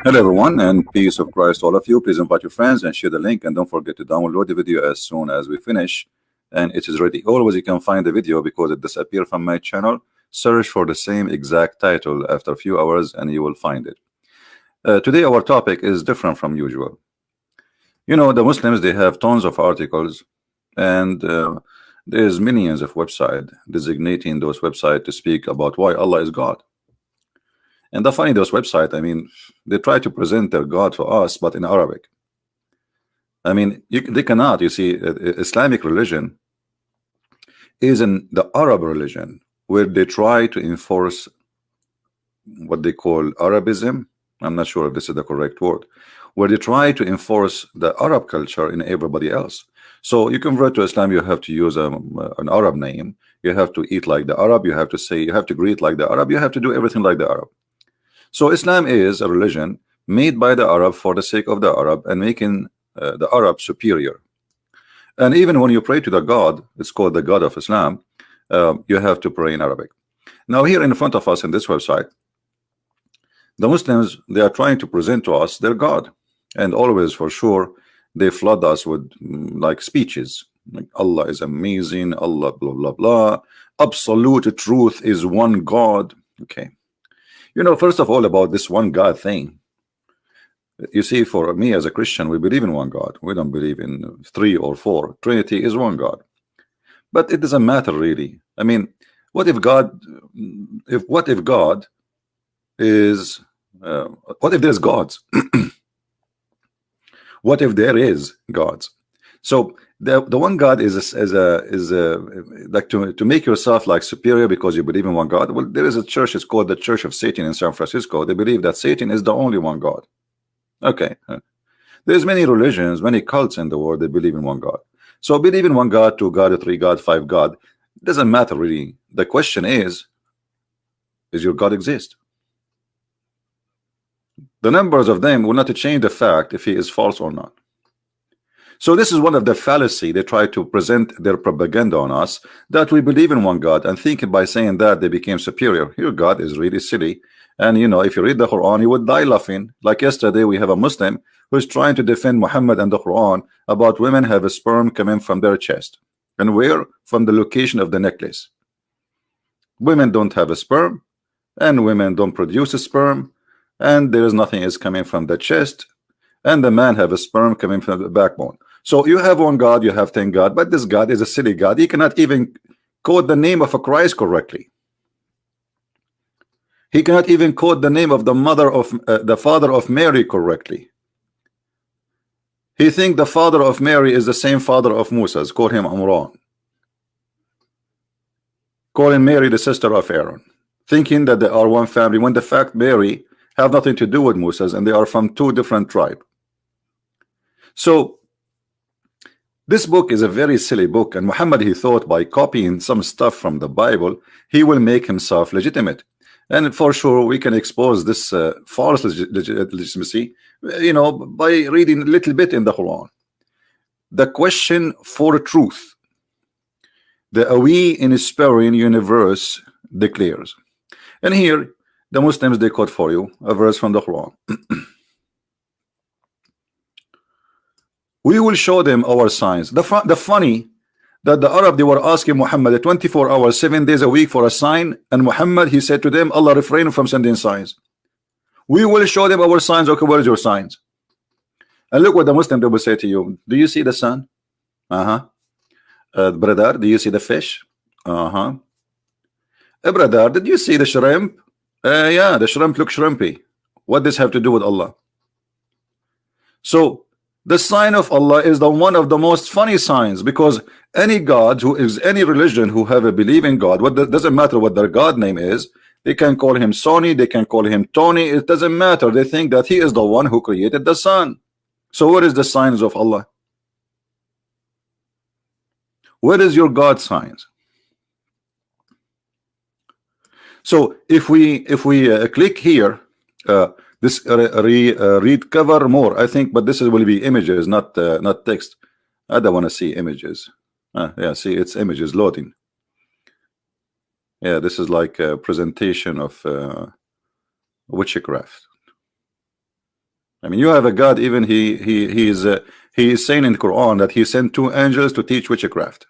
Hello everyone, and peace of Christ to all of you. Please invite your friends and share the link, and don't forget to download the video as soon as we finish and it is ready. Always you can find the video because it disappeared from my channel. Search for the same exact title after a few hours and you will find it. Today our topic is different from usual. You know, the Muslims, they have tons of articles, and there's millions of websites designating those websites to speak about why Allah is God. And the funny, those websites, I mean, they try to present their God to us, but in Arabic. I mean, they cannot. You see, Islamic religion is in the Arab religion, where they try to enforce what they call Arabism. I'm not sure if this is the correct word, where they try to enforce the Arab culture in everybody else. So you convert to Islam, you have to use an Arab name. You have to eat like the Arab. You have to say, you have to greet like the Arab. You have to do everything like the Arab. So Islam is a religion made by the Arab for the sake of the Arab and making the Arab superior. And even when you pray to the God, it's called the God of Islam, you have to pray in Arabic. Now here in front of us in this website, the Muslims, they are trying to present to us their God, and always for sure they flood us with like speeches like Allah is amazing, Allah blah blah blah, absolute truth is one God. Okay, you know, first of all, about this one God thing, you see, for me as a Christian, we believe in one God. We don't believe in 3 or 4. Trinity is one God, but it doesn't matter really. I mean, what if God is what if there's gods? What if there is gods? So the one God is like to make yourself like superior because you believe in one God. Well, there is a church, it's called the Church of Satan in San Francisco. They believe that Satan is the only one God. Okay, there's many religions, many cults in the world, they believe in one God. So believe in one God, 2 God, 3 God, 5 God, doesn't matter really. The question is your God exist? The numbers of them will not change the fact if he is false or not. So this is one of the fallacy they try to present their propaganda on us, that we believe in one God, and thinking by saying that they became superior. Your God is really silly. And you know, if you read the Quran, you would die laughing. Like yesterday, we have a Muslim who is trying to defend Muhammad and the Quran about women have a sperm coming from their chest. And where? From the location of the necklace. Women don't have a sperm, and women don't produce a sperm, and there is nothing is coming from the chest, and the man have a sperm coming from the backbone. So you have one God, you have 10 God, but this God is a silly God. He cannot even quote the name of a Christ correctly. He cannot even quote the name of the father of Mary correctly. He think the father of Mary is the same father of Moses. Call him Amran. Calling Mary the sister of Aaron, thinking that they are one family, when the fact Mary have nothing to do with Moses and they are from 2 different tribes. So this book is a very silly book, and Muhammad, he thought by copying some stuff from the Bible he will make himself legitimate. And for sure we can expose this false legitimacy, you know, by reading a little bit in the Quran. The question for truth, the we inspiring universe declares. And here the Muslims, they quote for you a verse from the Quran. We will show them our signs. The funny that the Arab, they were asking Muhammad 24 hours 7 days a week for a sign, and Muhammad, he said to them, Allah refrained from sending signs. We will show them our signs. Okay, where is your signs? And look what the Muslim, they will say to you. Do you see the sun? Brother, do you see the fish? Brother, did you see the shrimp? Yeah, the shrimp look shrimpy. What does this have to do with Allah? So the sign of Allah is the one of the most funny signs, because any God who is any religion who have a belief in God, doesn't matter what their God name is, they can call him Sony, they can call him Tony, it doesn't matter. They think that he is the one who created the sun. So where is the signs of Allah? Where is your God signs? So if we click here, this read cover more, I think, but this will be images, not text. I don't want to see images. Yeah, see, it's images loading. Yeah, this is like a presentation of witchcraft. I mean, you have a God. Even he is saying in the Quran that he sent 2 angels to teach witchcraft.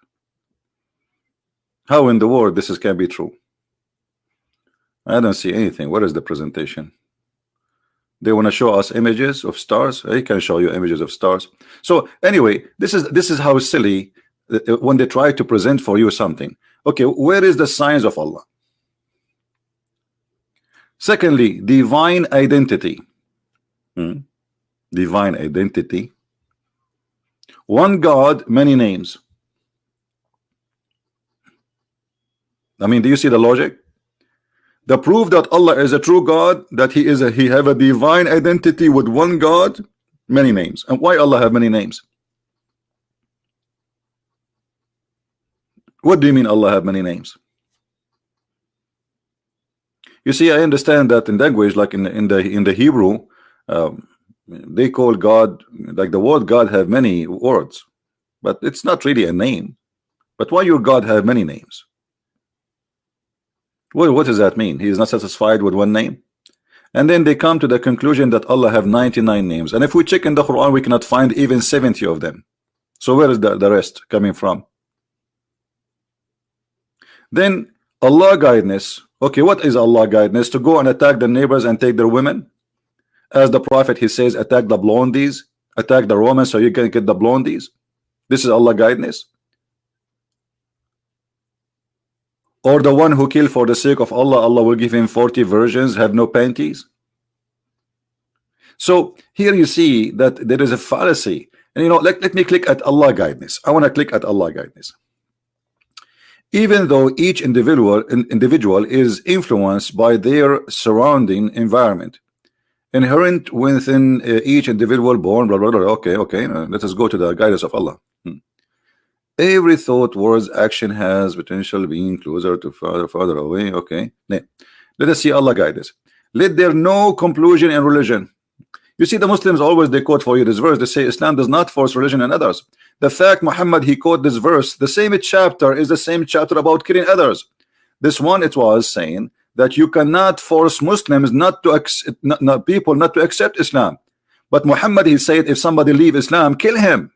How in the world this can be true? I don't see anything. What is the presentation? They want to show us images of stars. I can show you images of stars. So anyway, this is how silly when they try to present for you something. Okay, where is the signs of Allah? Secondly, divine identity. Divine identity. One God, many names. I mean, do you see the logic? The proof that Allah is a true God, that he have a divine identity with one God, many names. And why Allah have many names? What do you mean Allah have many names? You see, I understand that in language, like in the Hebrew, they call God, like the word God have many words, but it's not really a name. But why your God have many names? What does that mean? He is not satisfied with one name? And then they come to the conclusion that Allah have 99 names. And if we check in the Quran, we cannot find even 70 of them. So where is the rest coming from? Then Allah guidance. Okay, what is Allah guidance? To go and attack the neighbors and take their women? As the Prophet, he says, attack the blondies, attack the Romans so you can get the blondies. This is Allah guidance. Or the one who killed for the sake of Allah, Allah will give him 40 virgins, have no panties. So here you see that there is a fallacy. And you know, let me click at Allah guidance. I want to click at Allah guidance. Even though each individual is influenced by their surrounding environment, inherent within each individual born, blah, blah, blah. Okay, let us go to the guidance of Allah. Every thought, words, action has potential being closer to farther away. Okay, let us see Allah guidance. Let there no compulsion in religion. You see, the Muslims always, they quote for you this verse. They say Islam does not force religion on others. The fact Muhammad, he quote this verse, the same chapter is the same chapter about killing others. This one, it was saying that you cannot force Muslims not to accept, people not to accept Islam. But Muhammad, he said, if somebody leave Islam, kill him.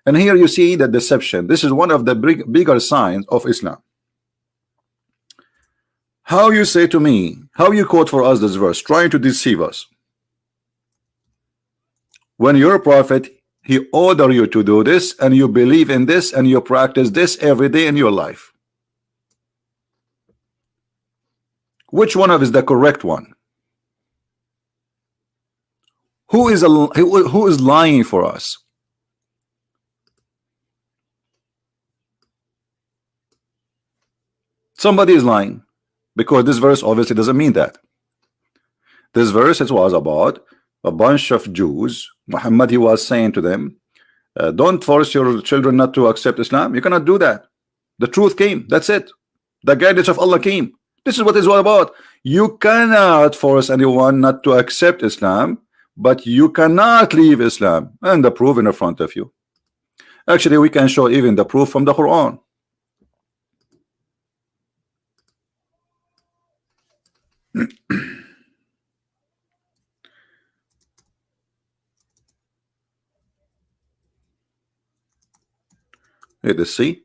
And here you see the deception. This is one of the bigger signs of Islam. How you say to me, how you quote for us this verse, trying to deceive us, when your prophet, he order you to do this, and you believe in this, and you practice this every day in your life. Which one of is the correct one? Who is lying for us? Somebody is lying, because this verse obviously doesn't mean that. This verse, it was about a bunch of Jews. Muhammad, he was saying to them, don't force your children not to accept Islam. You cannot do that. The truth came. That's it. The guidance of Allah came. This is what it's all about. You cannot force anyone not to accept Islam, but you cannot leave Islam. And the proof in front of you. Actually, we can show even the proof from the Quran. Let's see.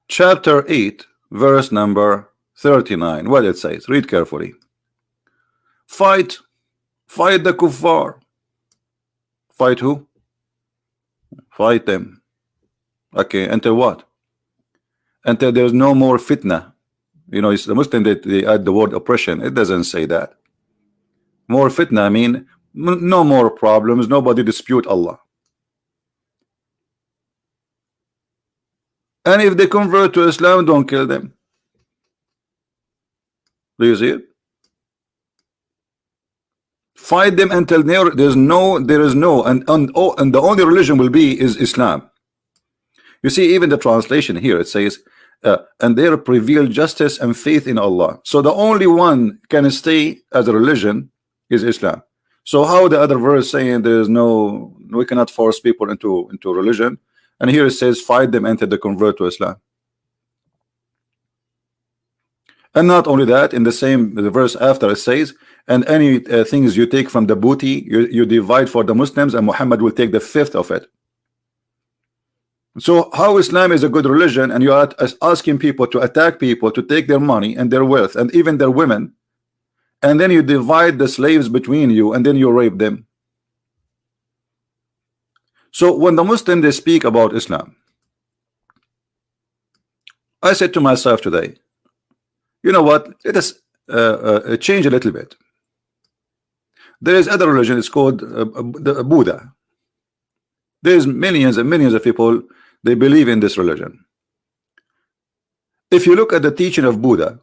Chapter 8, verse number 39. What it says, read carefully. Fight the kuffar. Fight who? Fight them. Okay, until what? Until there's no more fitna. You know, it's the Muslim that they add the word oppression. It doesn't say that. More fitna, I mean, no more problems, nobody dispute Allah. And if they convert to Islam, don't kill them. Do you see it? Fight them until there is no, and the only religion will be is Islam. You see, even the translation here, it says, and there prevail justice and faith in Allah. So the only one can stay as a religion is Islam. So how the other verse saying there is no, we cannot force people into religion, and here it says fight them until they convert to Islam. And not only that, in the same the verse after it says, and any things you take from the booty, you divide for the Muslims, and Muhammad will take the fifth of it. So how Islam is a good religion, and you are asking people to attack people, to take their money and their wealth and even their women, and then you divide the slaves between you, and then you rape them. So when the Muslims they speak about Islam, I said to myself today, you know what, let us change a little bit. There is other religion, it's called the Buddha. There's millions and millions of people, they believe in this religion. If you look at the teaching of Buddha,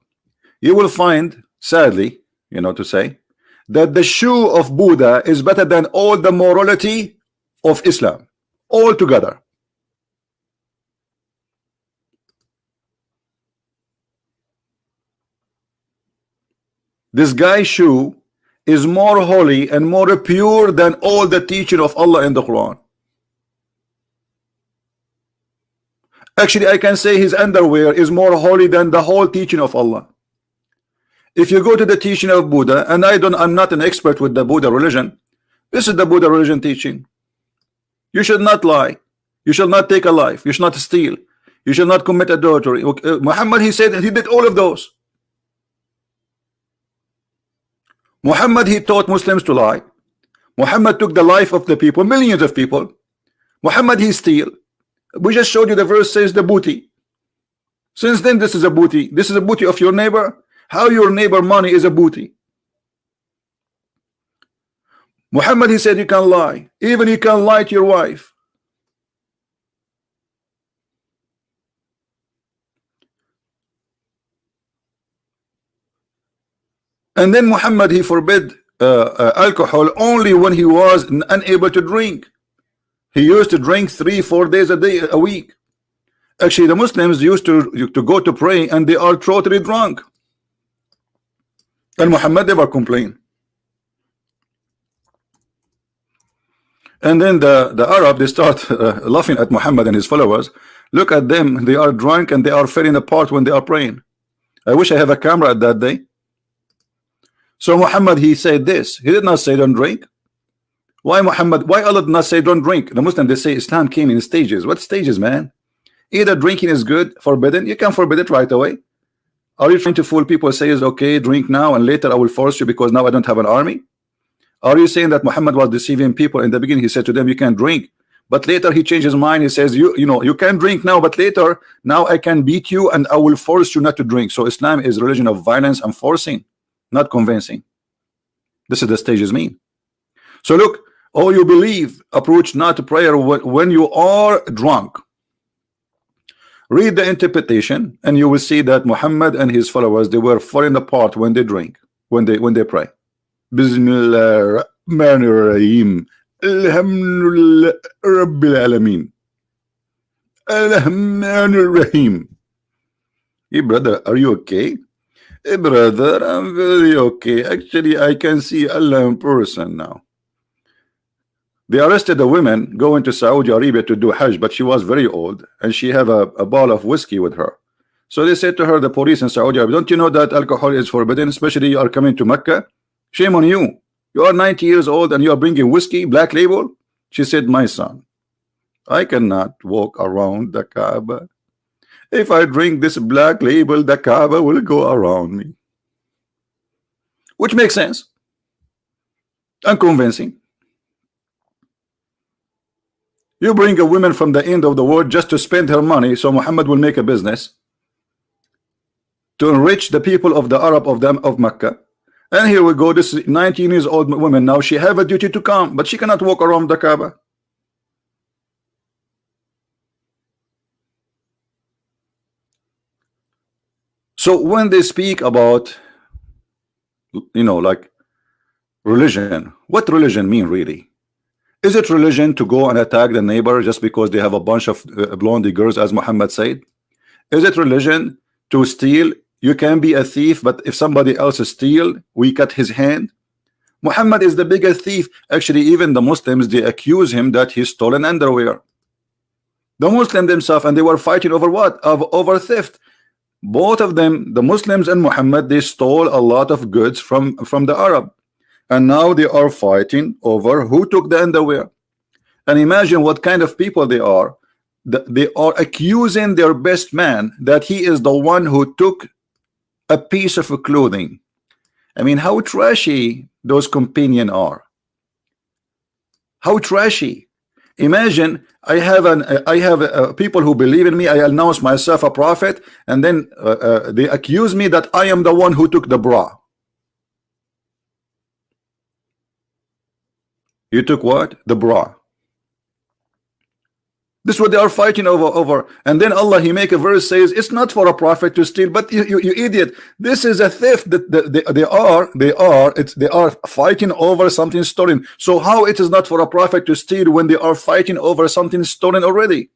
you will find, sadly, you know, to say that the shoe of Buddha is better than all the morality of Islam all together. This guy's shoe is more holy and more pure than all the teaching of Allah in the Quran. Actually, I can say his underwear is more holy than the whole teaching of Allah. If you go to the teaching of Buddha, and I'm not an expert with the Buddha religion, this is the Buddha religion teaching. You should not lie, you shall not take a life, you should not steal, you shall not commit adultery. Muhammad, he said he did all of those. Muhammad, he taught Muslims to lie. Muhammad took the life of the people, millions of people. Muhammad, he steal. We just showed you the verse says the booty. Since then, this is a booty. This is a booty of your neighbor. How your neighbor money is a booty? Muhammad, he said you can lie. Even you can lie to your wife. And then Muhammad, he forbid alcohol only when he was unable to drink. He used to drink 3-4 days a week. Actually, the Muslims used to go to pray and they are totally drunk. And Muhammad never complained. And then the Arab, they start laughing at Muhammad and his followers. Look at them, they are drunk and they are falling apart when they are praying. I wish I have a camera at that day. So Muhammad, he said this. He did not say don't drink. Why Muhammad? Why Allah did not say don't drink? The Muslim, they say Islam came in stages. What stages, man? Either drinking is good, forbidden, you can forbid it right away. Are you trying to fool people? Say is okay, drink now and later I will force you because now I don't have an army? Are you saying that Muhammad was deceiving people in the beginning? He said to them you can drink, but later he changed his mind. He says you know you can drink now, but later now I can beat you and I will force you not to drink. So Islam is a religion of violence and forcing, not convincing. This is the stages mean. So look, oh, you believe, approach not to prayer when you are drunk. Read the interpretation and you will see that Muhammad and his followers, they were falling apart when they drink, when they pray. Bismillah Rahmanir Rahim. Alhamdulillah Rabbil Alameen. Rahmanir Rahim. Hey brother, are you okay? Hey brother, I'm very okay. Actually, I can see Allah in person now. They arrested a woman going to Saudi Arabia to do Hajj, but she was very old and she had a bottle of whiskey with her. So they said to her, the police in Saudi Arabia, don't you know that alcohol is forbidden, especially you are coming to Mecca? Shame on you. You are 90 years old and you are bringing whiskey, black label? She said, my son, I cannot walk around the Kaaba. If I drink this black label, the Kaaba will go around me. Which makes sense. Unconvincing. You bring a woman from the end of the world just to spend her money, so Muhammad will make a business to enrich the people of the Arab of Mecca. And here we go, this 19 years old woman now, she have a duty to come, but she cannot walk around the Kaaba. So when they speak about, you know, like religion, what religion mean really? Is it religion to go and attack the neighbor just because they have a bunch of blondie girls, as Muhammad said? Is it religion to steal? You can be a thief, but if somebody else steal, we cut his hand. Muhammad is the biggest thief. Actually, even the Muslims, they accuse him that he stolen underwear. The Muslim themselves, and they were fighting over what? Over theft. Both of them, the Muslims and Muhammad, they stole a lot of goods from the Arab, and now they are fighting over who took the underwear. And imagine what kind of people they are. They are accusing their best man that he is the one who took a piece of clothing. I mean, how trashy those companions are. How trashy. Imagine I have people who believe in me. I announce myself a prophet, and then they accuse me that I am the one who took the bra. You took what? The bra. This is what they are fighting over. And then Allah, he make a verse, says it's not for a prophet to steal. But you idiot, this is a theft. That they are fighting over something stolen. So how it is not for a prophet to steal when they are fighting over something stolen already?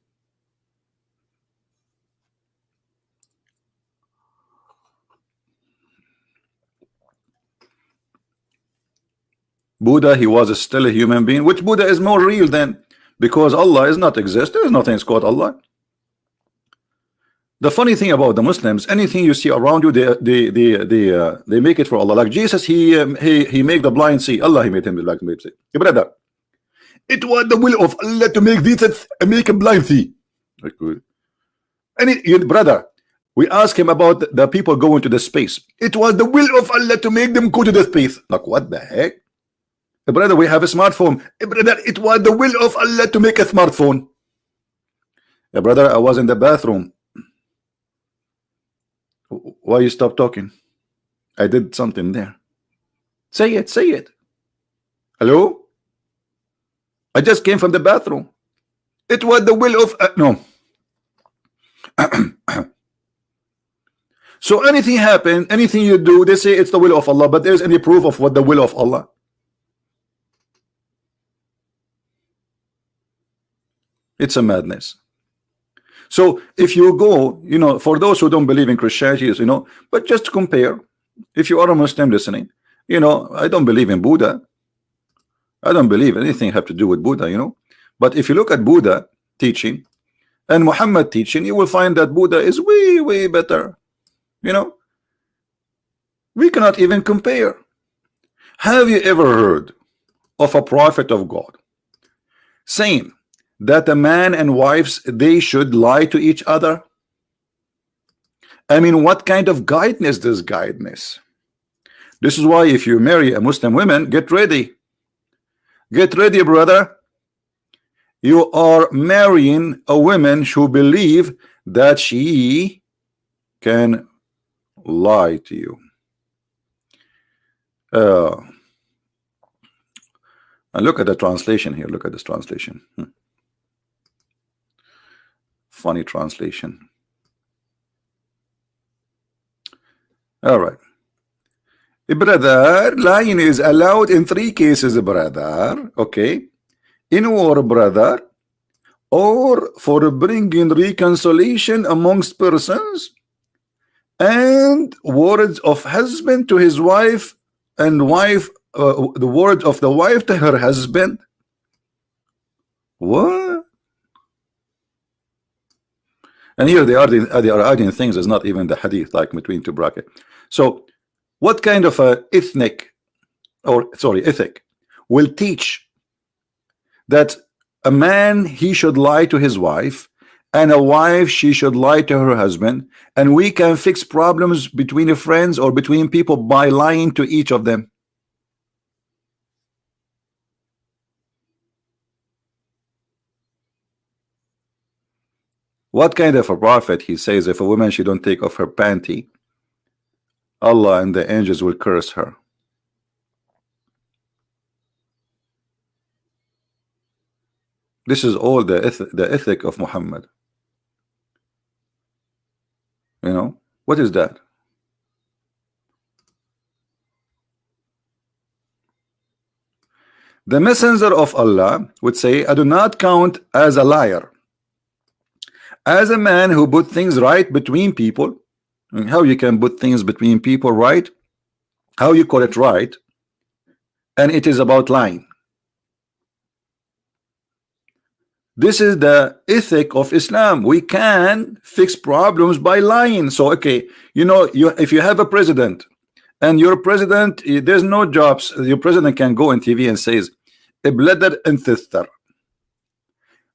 Buddha, he was still a human being. Which Buddha is more real than? Because Allah is not exist. There is nothing called Allah. The funny thing about the Muslims, anything you see around you, they make it for Allah. Like Jesus, he made the blind see. Allah, he made him like blind see. Brother, it was the will of Allah to make this, make a blind see. Brother, we ask him about the people going to the space. It was the will of Allah to make them go to the space. Like what the heck? Brother, we have a smartphone. Brother, it was the will of Allah to make a smartphone. Brother, I was in the bathroom. Why you stop talking? I did something there. Say it, say it. Hello? I just came from the bathroom. It was the will of no. So anything happen, anything you do, they say it's the will of Allah, but there's any proof of what the will of Allah? It's a madness. So if you go, you know, for those who don't believe in Christianity, you know, but just compare. If you are a Muslim listening, you know, I don't believe in Buddha. I don't believe anything have to do with Buddha, you know. But if you look at Buddha teaching and Muhammad teaching, you will find that Buddha is way better. You know, we cannot even compare. Have you ever heard of a prophet of God saying that a man and wives, they should lie to each other? I mean, what kind of guidance is guidance? This is why if you marry a Muslim woman, get ready. Get ready, brother. You are marrying a woman who believe that she can lie to you. And look at the translation here. Look at this translation. Funny translation. All right. Brother, lying is allowed in 3 cases, brother. Okay. In war, brother, or for bringing reconciliation amongst persons, and words of husband to his wife, and wife, the words of the wife to her husband. What? And here they are adding things that's not even the hadith, like between 2 brackets. So what kind of a ethic will teach that a man, he should lie to his wife, and a wife, she should lie to her husband, and we can fix problems between friends or between people by lying to each of them? What kind of a prophet he says if a woman, she don't take off her panty, Allah and the angels will curse her? This is all the ethic of Muhammad. You know, what is that? The messenger of Allah would say, I do not count as a liar, as a man who put things right between people. And how you can put things between people right? How you call it right? And it is about lying. This is the ethic of Islam. We can fix problems by lying. So okay, you know, if you have a president and your president, there's no jobs, your president can go on TV and says, "Bladder and sister,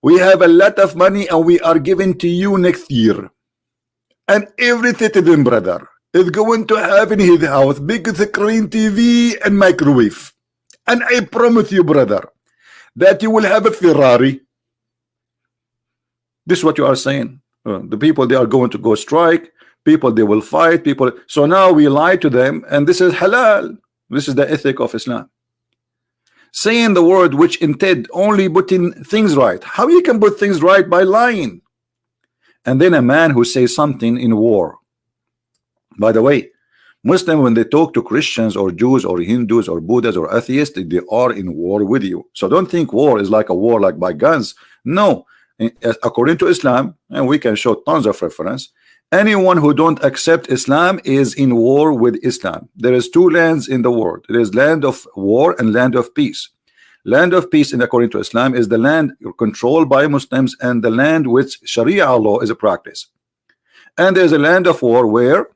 we have a lot of money and we are giving to you next year, and every citizen, brother, is going to have in his house big screen TV and microwave, and I promise you, brother, that you will have a Ferrari." This is what you are saying. The people, they are going to go strike. People, they will fight. People. So now we lie to them, and this is halal. This is the ethic of Islam. Saying the word which intend only putting things right. How you can put things right by lying? And then a man who says something in war. By the way, Muslims, when they talk to Christians or Jews or Hindus or Buddhists or atheists, they are in war with you. So don't think war is like a war like by guns. No. According to Islam, and we can show tons of reference, anyone who don't accept Islam is in war with Islam. There is two lands in the world. There is land of war and land of peace. Land of peace, in according to Islam, is the land controlled by Muslims and the land which Sharia law is a practice. And there's a land of war where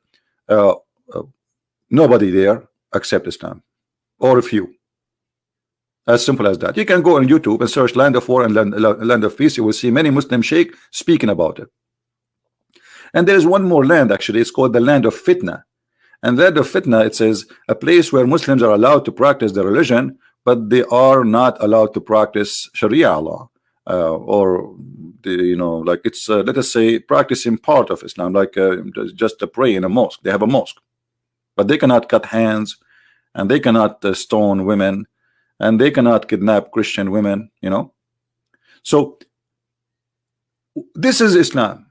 nobody there accept Islam, or a few. As simple as that. You can go on YouTube and search land of war and land of peace. You will see many Muslim sheikh speaking about it. And there is one more land, actually. It's called the land of fitna. And land of fitna, it says a place where Muslims are allowed to practice their religion, but they are not allowed to practice Sharia law, or you know, like it's let us say practicing part of Islam, like just to pray in a mosque. They have a mosque, but they cannot cut hands, and they cannot stone women, and they cannot kidnap Christian women, you know. So this is Islam.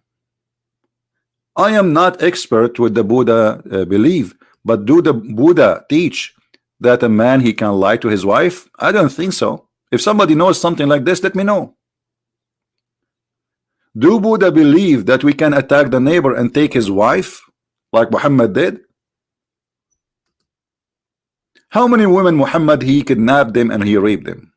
I am not expert with the Buddha belief, but do the Buddha teach that a man, he can lie to his wife? I don't think so. If somebody knows something like this, let me know. Do Buddha believe that we can attack the neighbor and take his wife like Muhammad did? How many women Muhammad, he kidnapped them and he raped them?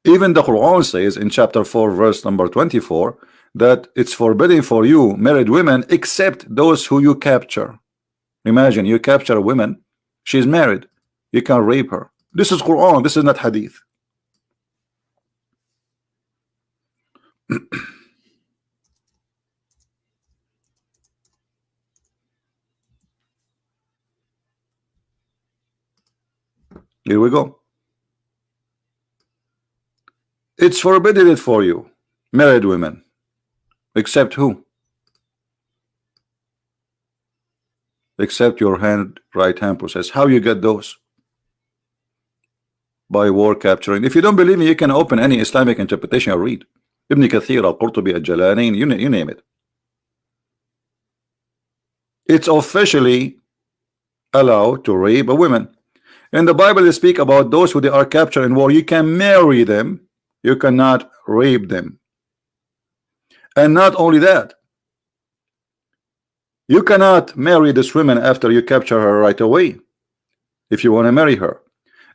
Even the Quran says in chapter 4 verse number 24 that it's forbidden for you married women except those who you capture. Imagine you capture a woman, she's married, you can rape her. This is Quran, this is not hadith. Here we go. It's forbidden it for you married women except who? Except your right hand process. How you get those? By war capturing. If you don't believe me, you can open any Islamic interpretation or read Ibn Kathir, Al-Qurtubi, Al-Jalalain, you name it. It's officially allowed to rape a woman. In the Bible, they speak about those who they are captured in war. You can marry them, you cannot rape them. And not only that, you cannot marry this woman after you capture her right away if you want to marry her.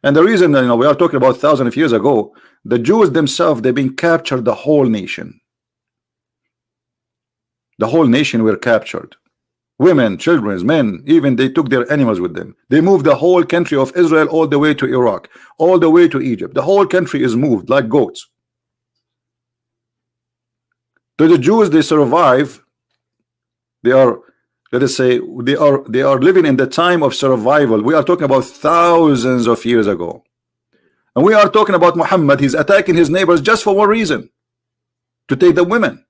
And the reason, you know, we are talking about thousands of years ago, the Jews themselves, they've been captured, the whole nation. The whole nation were captured. Women, children, men, even they took their animals with them. They moved the whole country of Israel all the way to Iraq, all the way to Egypt. The whole country is moved like goats. To the Jews, they survive. They are, let us say, they are living in the time of survival. We are talking about thousands of years ago. And we are talking about Muhammad. He's attacking his neighbors just for one reason: to take the women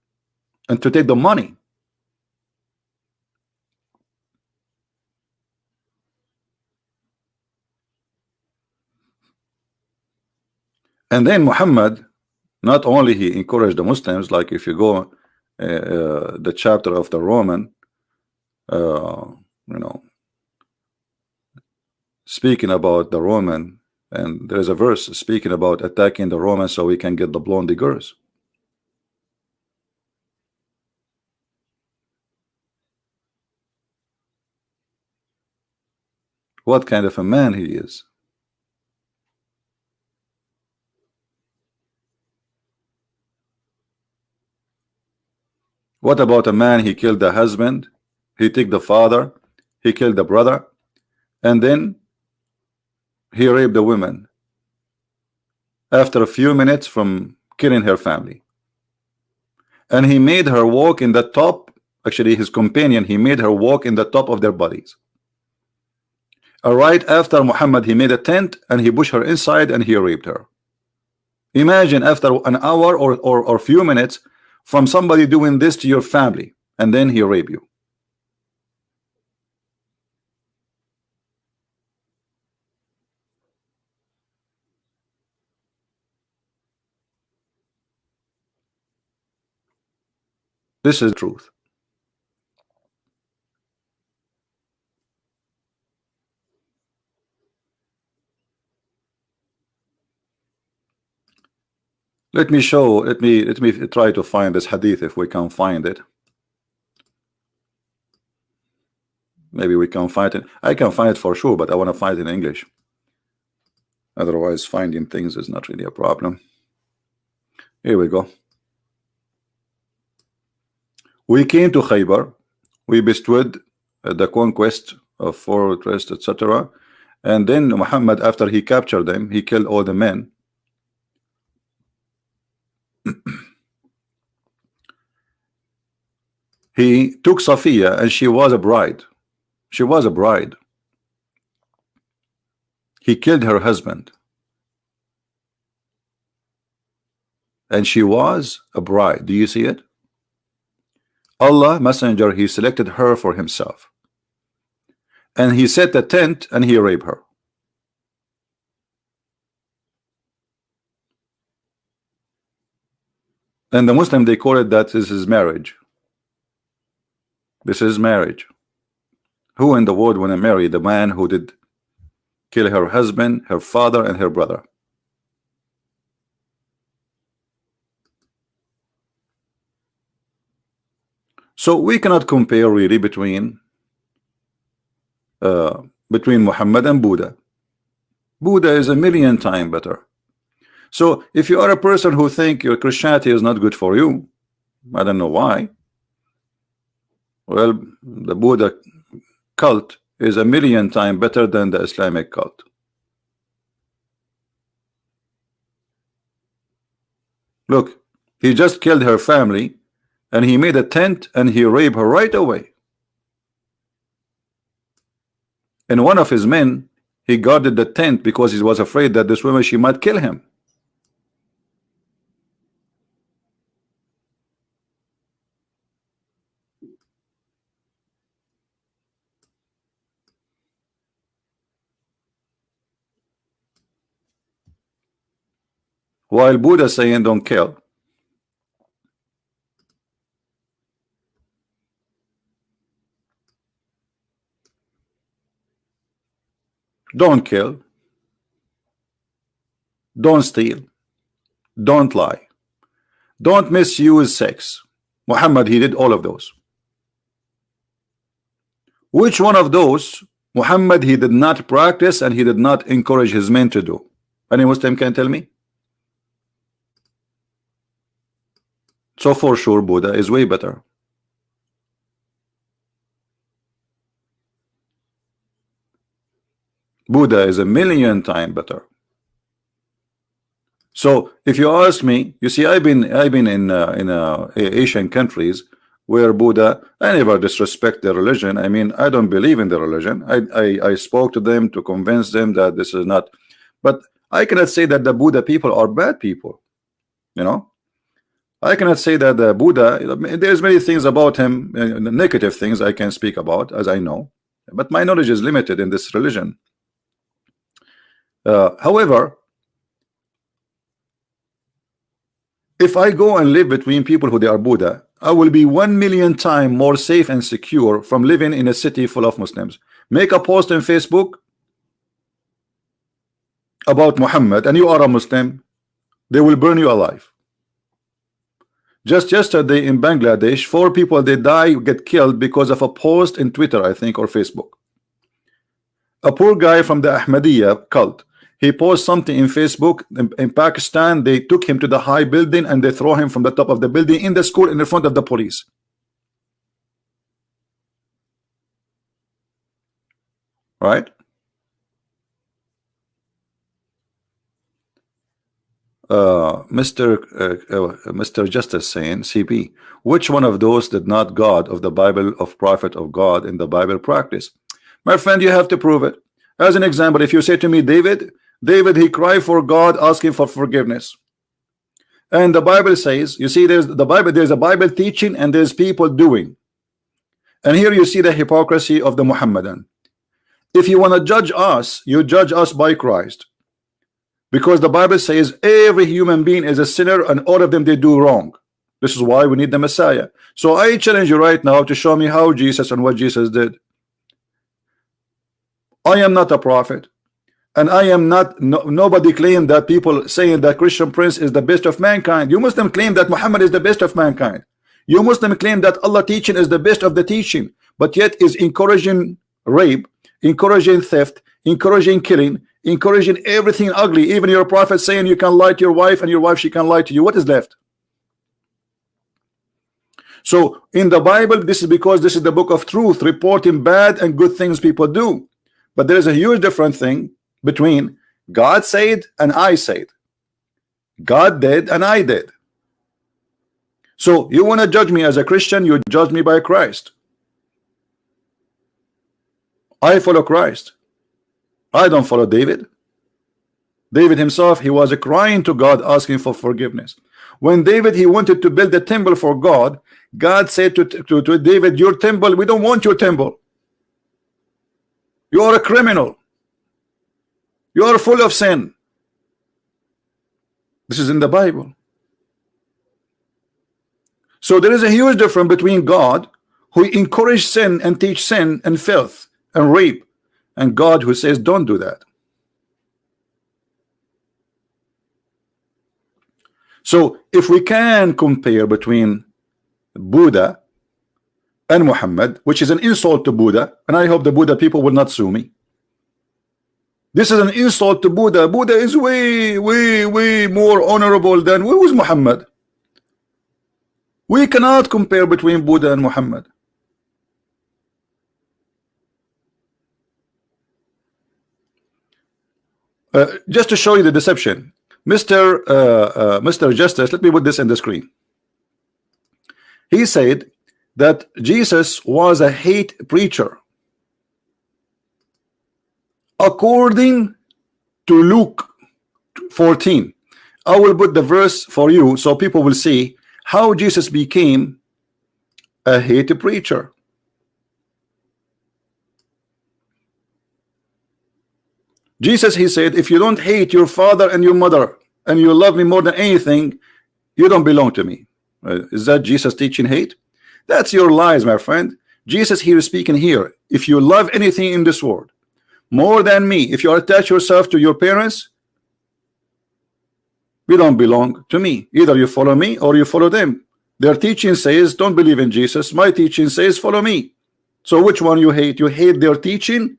and to take the money. And then Muhammad, not only he encouraged the Muslims, like if you go the chapter of the Roman, you know, speaking about the Roman, and there is a verse speaking about attacking the Romans so we can get the blonde girls. What kind of a man he is? What about a man? He killed the husband, he took the father, he killed the brother, and then he raped the woman after a few minutes from killing her family. And he made her walk in the top, actually his companion, he made her walk in the top of their bodies. Right after Muhammad, he made a tent and he pushed her inside and he raped her. Imagine after an hour or few minutes from somebody doing this to your family, and then he rape you. This is truth. Let me try to find this hadith if we can find it. Maybe we can find it. I can find it for sure, but I want to find it in English. Otherwise, finding things is not really a problem. Here we go. We came to Khaybar. We bestowed the conquest of fortress, etc. And then Muhammad, after he captured them, he killed all the men. He took Safiya, and she was a bride. She was a bride. He killed her husband, and she was a bride. Do you see it? Allah Messenger, he selected her for himself, and he set a tent and he raped her. And the Muslim, they call it that this is marriage. This is marriage. Who in the world want to marry the man who did kill her husband, her father, and her brother? So we cannot compare really between Muhammad and Buddha. Buddha is a million times better. So if you are a person who think your Christianity is not good for you, I don't know why. Well, the Buddha cult is a million times better than the Islamic cult. Look, he just killed her family, and he made a tent and he raped her right away. And one of his men, he guarded the tent because he was afraid that this woman, she might kill him. While Buddha saying don't kill. Don't kill. Don't steal. Don't lie. Don't misuse sex. Muhammad, he did all of those. Which one of those Muhammad he did not practice and he did not encourage his men to do? Any Muslim can tell me? So for sure Buddha is way better. Buddha is a million times better. So if you ask me, you see, I've been in Asian countries where Buddha, I never disrespect their religion. I mean, I don't believe in their religion. I spoke to them to convince them that this is not, but I cannot say that the Buddha people are bad people. You know, I cannot say that the Buddha, there's many things about him, negative things I can speak about, as I know, but my knowledge is limited in this religion. However, if I go and live between people who they are Buddha, I will be 1,000,000 times more safe and secure from living in a city full of Muslims. Make a post on Facebook about Muhammad and you are a Muslim, they will burn you alive. Just yesterday in Bangladesh, 4 people they die, get killed because of a post in Twitter, I think, or Facebook. A poor guy from the Ahmadiyya cult, he posted something in Facebook in Pakistan. They took him to the high building and they throw him from the top of the building in the school in the front of the police. right? Mr. Justice saying, CP, which one of those did not God of the Bible of prophet of God in the Bible practice? My friend, you have to prove it. As an example, if you say to me, David, he cried for God asking for forgiveness. And the Bible says, you see, there's a Bible teaching and there's people doing. And here you see the hypocrisy of the Muhammadan. If you want to judge us, you judge us by Christ. Because the Bible says every human being is a sinner and all of them they do wrong. This is why we need the Messiah. So I challenge you right now to show me how Jesus and what Jesus did. I am not a prophet, and I am not nobody claim that people saying that Christian Prince is the best of mankind. You Muslim claim that Muhammad is the best of mankind. You Muslim claim that Allah teaching is the best of the teaching, but yet is encouraging rape, encouraging theft, encouraging killing, encouraging everything ugly. Even your prophet saying you can lie to your wife and your wife she can lie to you. What is left? So in the Bible, this is because this is the book of truth, reporting bad and good things people do. But there is a huge different thing between God said and I said. God did and I did. So you want to judge me as a Christian, you judge me by Christ. I follow Christ. I don't follow David. David himself, he was crying to God asking for forgiveness. When David, he wanted to build a temple for God, God said to David, your temple, we don't want your temple. You are a criminal. You are full of sin. This is in the Bible. So there is a huge difference between God, who encourage sin and teach sin and filth and rape, and God who says don't do that. So if we can compare between Buddha and Muhammad, which is an insult to Buddha, and I hope the Buddha people will not sue me. This is an insult to Buddha. Buddha is way more honorable than who is Muhammad. We cannot compare between Buddha and Muhammad. Just to show you the deception, Mr. Justice, let me put this in the screen. He said that Jesus was a hate preacher. According to Luke 14, I will put the verse for you so people will see how Jesus became a hate preacher. Jesus, he said, if you don't hate your father and your mother and you love me more than anything, you don't belong to me. Is that Jesus teaching hate? That's your lies, my friend. Jesus here is speaking here. If you love anything in this world more than me, if you attach yourself to your parents, you don't belong to me. Either you follow me or you follow them. Their teaching says don't believe in Jesus. My teaching says follow me. So which one you hate? You hate their teaching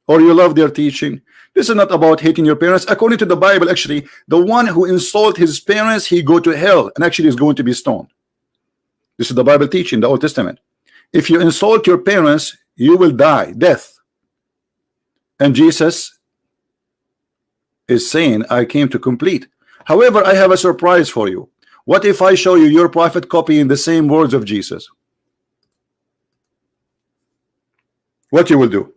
or you love their teaching? This is not about hating your parents. According to the Bible, actually, the one who insults his parents, he go to hell and actually is going to be stoned. This is the Bible teaching, the Old Testament. If you insult your parents, you will die, death. And Jesus is saying, I came to complete. However, I have a surprise for you. What if I show you your prophet copying the same words of Jesus? What you will do?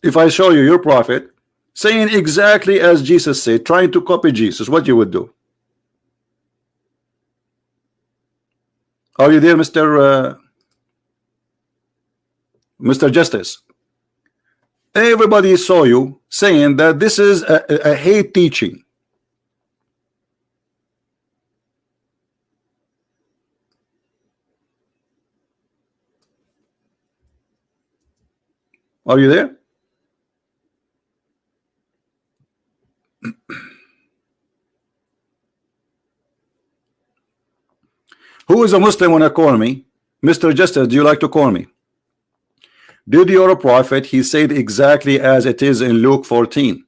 If I show you your prophet saying exactly as Jesus said, trying to copy Jesus, what you would do? Are you there, Mr. Justice? Everybody saw you saying that this is a hate teaching. Are you there? Who is a Muslim when I call me? Mr. Justice, do you like to call me? Did your prophet, he said exactly as it is in Luke 14.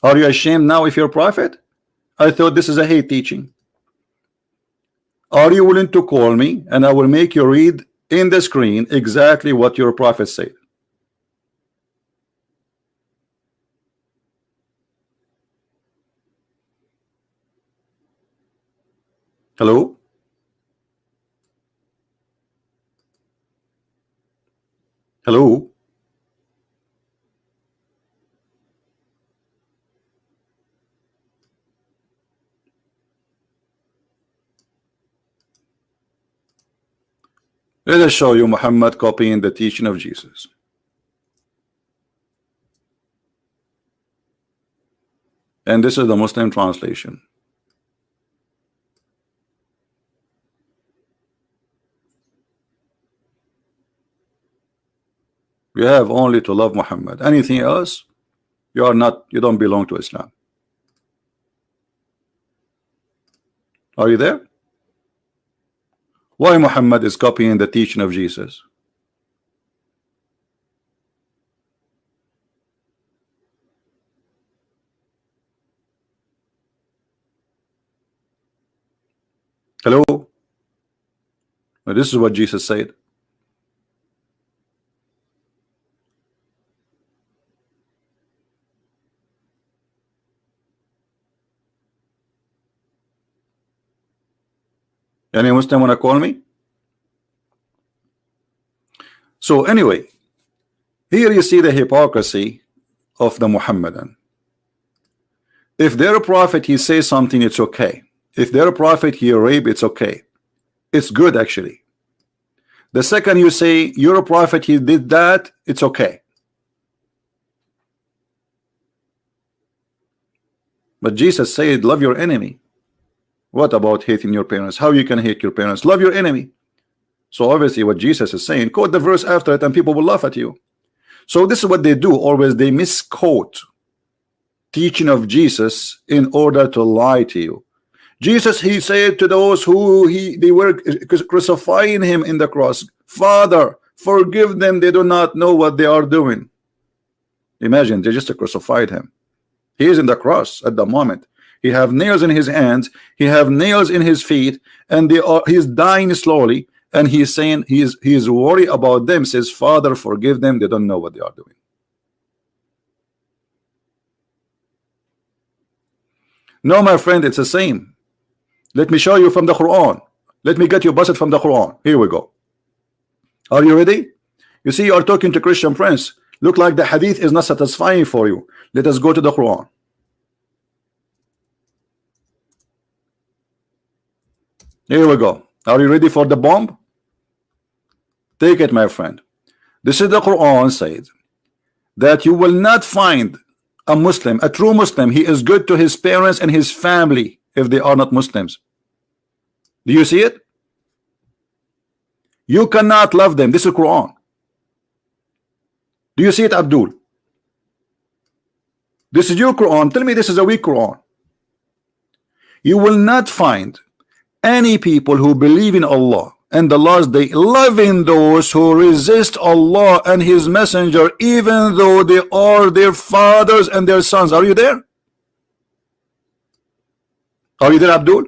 Are you ashamed now if you're a prophet? I thought this is a hate teaching. Are you willing to call me and I will make you read in the screen exactly what your prophet said? Hello? Hello? Let us show you Muhammad copying the teaching of Jesus. And this is the Muslim translation. You have only to love Muhammad. Anything else, you don't belong to Islam. Are you there? Why Muhammad is copying the teaching of Jesus? Hello? Well, this is what Jesus said. Any Muslim want to call me? So anyway, here you see the hypocrisy of the Muhammadan. If they're a prophet, he says something, it's okay. If they're a prophet, he rape, it's okay. It's good actually. The second you say you're a prophet, he did that, it's okay. But Jesus said, love your enemy. What about hating your parents? How you can hate your parents? Love your enemy. So obviously what Jesus is saying, quote the verse after it and people will laugh at you. So this is what they do always. They misquote teaching of Jesus in order to lie to you. Jesus, he said to those who they were crucifying him in the cross, Father, forgive them, they do not know what they are doing. Imagine, they just crucified him. He is in the cross at the moment. He have nails in his hands, he have nails in his feet, and he's dying slowly, and he's saying he is worried about them, says, Father, forgive them, they don't know what they are doing. No, my friend, it's the same. Let me show you from the Quran. Let me get you busted from the Quran. Here we go. Are you ready? You see, you are talking to Christian Prince. Look like the hadith is not satisfying for you. Let us go to the Quran. Here we go. Are you ready for the bomb? Take it, my friend. This is the Quran said that you will not find a Muslim, a true Muslim, he is good to his parents and his family if they are not Muslims. Do you see it? You cannot love them. This is Quran. Do you see it, Abdul? This is your Quran. Tell me this is a weak Quran. You will not find any people who believe in Allah and the last day loving those who resist Allah and his messenger, even though they are their fathers and their sons. Are you there? Are you there, Abdul?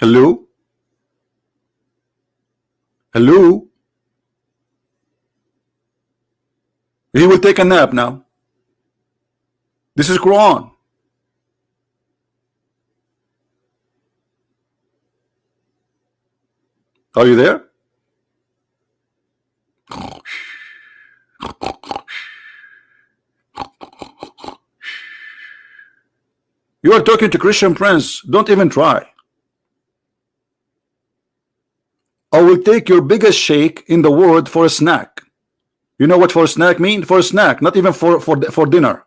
Hello? Hello? He will take a nap now. This is Quran. Are you there? You are talking to Christian Prince. Don't even try. I will take your biggest shake in the world for a snack. You know what for a snack mean? For a snack, not even for dinner.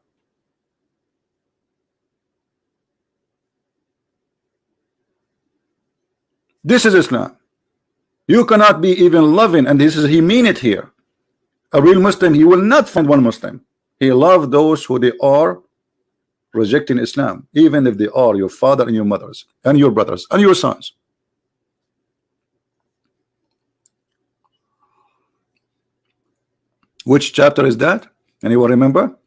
This is Islam. You cannot be even loving, and this is he mean it here. A real Muslim, he will not find one Muslim. He love those who they are rejecting Islam, even if they are your father and your mothers and your brothers and your sons. Which chapter is that? Anyone remember?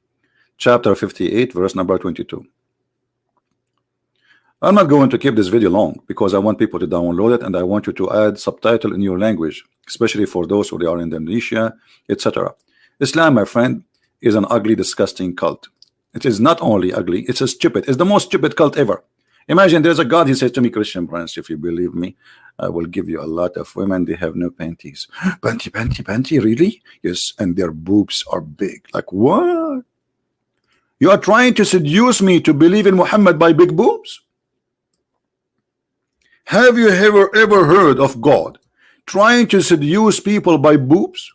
Chapter 58, verse number 22. I'm not going to keep this video long because I want people to download it, and I want you to add subtitle in your language, especially for those who are in Indonesia, etc. Islam, my friend, is an ugly, disgusting cult. It is not only ugly, it's a stupid. It's the most stupid cult ever. Imagine there's a God, he says to me, Christian Prince, if you believe me, I will give you a lot of women, they have no panties. Panty, really? Yes, and their boobs are big. Like, what? You are trying to seduce me to believe in Muhammad by big boobs? Have you ever heard of God trying to seduce people by boobs?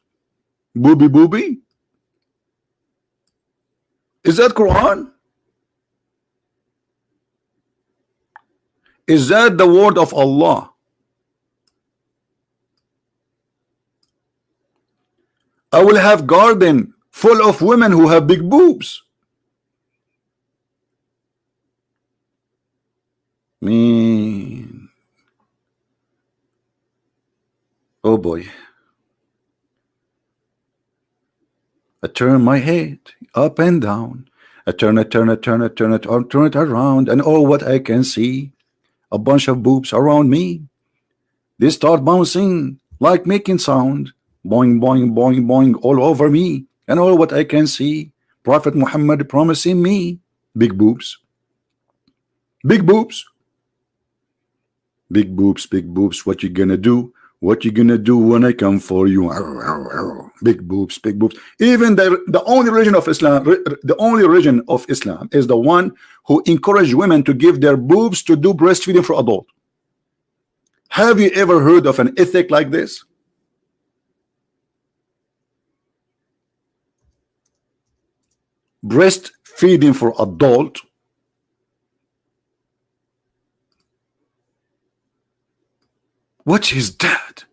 Booby? Is that Quran? Is that the word of Allah? I will have garden full of women who have big boobs. Man. Oh boy. I turn my head up and down. I turn it around, and oh, what I can see, a bunch of boobs around me. They start bouncing like making sound, boing, boing, boing, boing, all over me, and all what I can see, Prophet Muhammad promising me big boobs, big boobs, big boobs, big boobs. What you gonna do? What you gonna do when I come for you? Big boobs, big boobs. Even the only religion of Islam, the only religion of Islam is the one who encourage women to give their boobs to do breastfeeding for adult. Have you ever heard of an ethic like this? Breastfeeding for adult. What is that?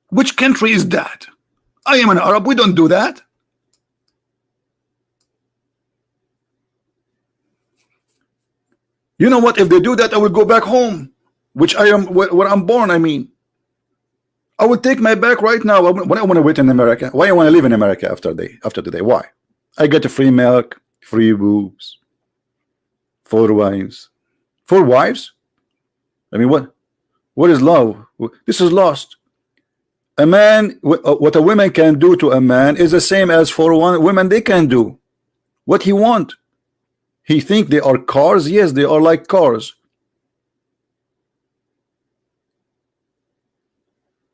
Which country is that? I am an Arab. We don't do that. You know what? If they do that, I will go back home, which I am where I'm born. I mean, I will take my back right now. When I want to wait in America, why I want to live in America after today? Why? I get a free milk, free boobs, 4 wives. 4 wives? I mean, what? What is love? This is lost. A man, what a woman can do to a man is the same as for one women they can do. What he want? He think they are cars? Yes, they are like cars.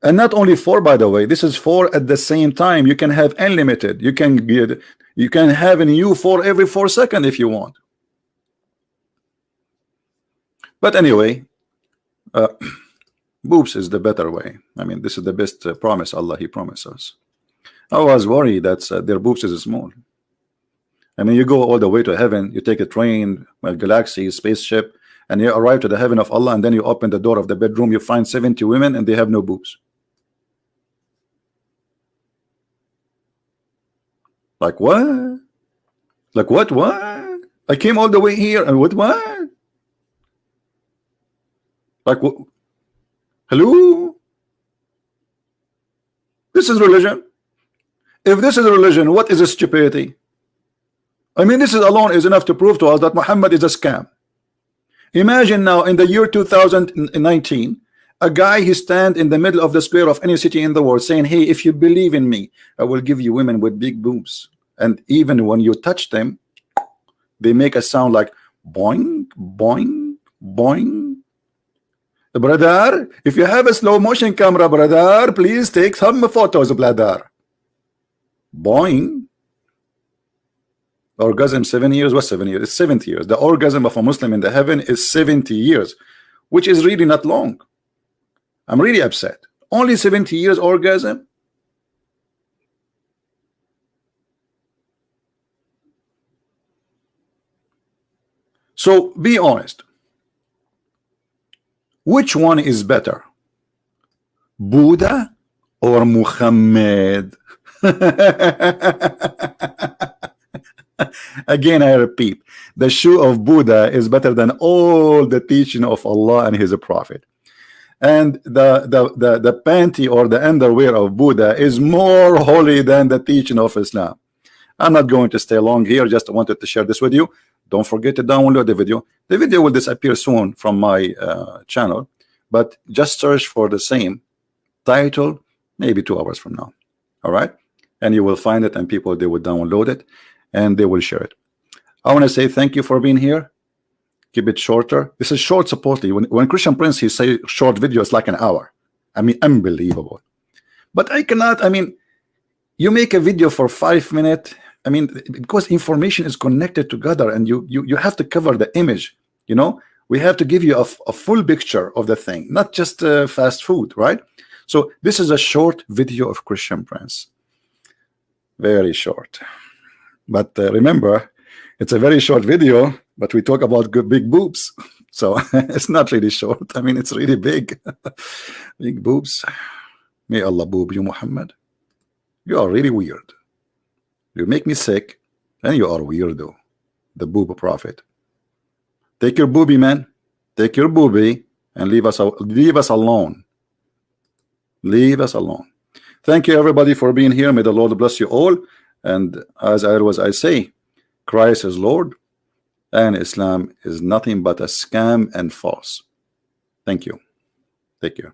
And not only 4, by the way. This is 4 at the same time. You can have unlimited. You can have a new 4 every 4 seconds if you want. But anyway, boobs is the better way. I mean, this is the best promise Allah He promised us. I was worried that their boobs is small. I mean, you go all the way to heaven, you take a train, a galaxy, spaceship, and you arrive to the heaven of Allah, and then you open the door of the bedroom, you find 70 women, and they have no boobs. Like what? Like what? What? I came all the way here, and what? Like what? Hello? This is religion. If this is a religion, what is a stupidity? I mean, this is alone is enough to prove to us that Muhammad is a scam. Imagine now in the year 2019, a guy he stand in the middle of the square of any city in the world saying, hey, if you believe in me, I will give you women with big boobs. And even when you touch them, they make a sound like boing, boing, boing. Brother, if you have a slow motion camera, brother, please take some photos, brother. Boing. Orgasm 7 years. What 7 years? It's 70 years. The orgasm of a Muslim in the heaven is 70 years, which is really not long. I'm really upset. Only 70 years orgasm. So be honest. Which one is better? Buddha or Muhammad? Again, I repeat, the shoe of Buddha is better than all the teaching of Allah and his prophet. and the panty or the underwear of Buddha is more holy than the teaching of Islam. I'm not going to stay long here, just wanted to share this with you. Don't forget to download the video. The video will disappear soon from my channel, but just search for the same title maybe 2 hours from now. All right, and you will find it, and people, they will download it and they will share it. I want to say thank you for being here. Keep it shorter. This is short supposedly. When Christian Prince, he say short video, it's like an hour. I mean, unbelievable. But I cannot. I mean, you make a video for 5 minutes. I mean, because information is connected together, and you have to cover the image. You know, we have to give you a full picture of the thing, not just fast food, right? So this is a short video of Christian Prince, very short. But remember, it's a very short video, but we talk about good big boobs, so it's not really short. I mean, it's really big. Big boobs. May Allah boob you, Muhammad. You are really weird. You make me sick, and you are weirdo. The boob prophet. Take your boobie, man. Take your boobie and leave us alone. Leave us alone. Thank you, everybody, for being here. May the Lord bless you all. And as I say, Christ is Lord, and Islam is nothing but a scam and false. Thank you. Take care.